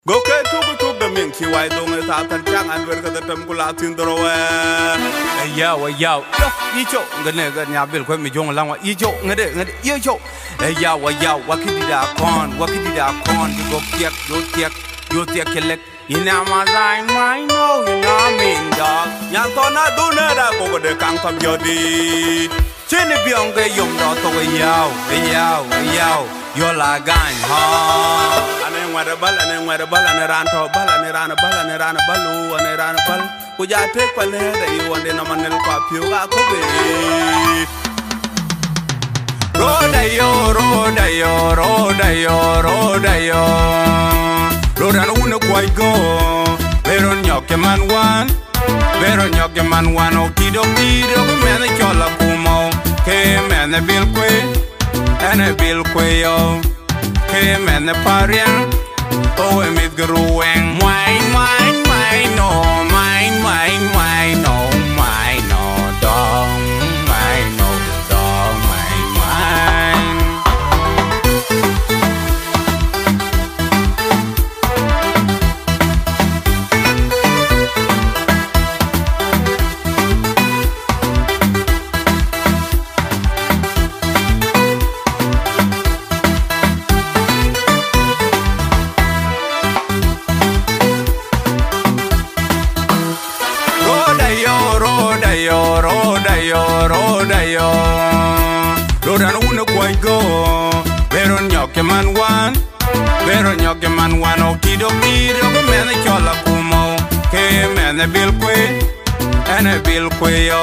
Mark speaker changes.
Speaker 1: Go ke tu the Ming ki wai dong e ta tan chang an wer ka ta tam kula tin dro we
Speaker 2: yo yi cho ngane ga nya bil ko mi jong lang wa yi cho ngade yi cho yo wa ki da kon di go kiek yo tiek kelek ina ma dai mai no ina min dog
Speaker 1: nyang to na du ne da ko de kang tam yo di
Speaker 2: chini biong ge yom do to yo yo la gan ha
Speaker 1: ane ngwada bal ane ran to bal ane ran balu ane ran bal ku ja tek pale da yi wonde na manel ko piu ga ko be
Speaker 2: roda yo roda no una kwai go pero nyoke man wan o kido mena chola kumo ke mena bil kwe yo ke mena parien o emit grueng mine no dong mine roda no una kwai go pero nyoke man wan o kido mena chola kumo ke mena bil kwe yo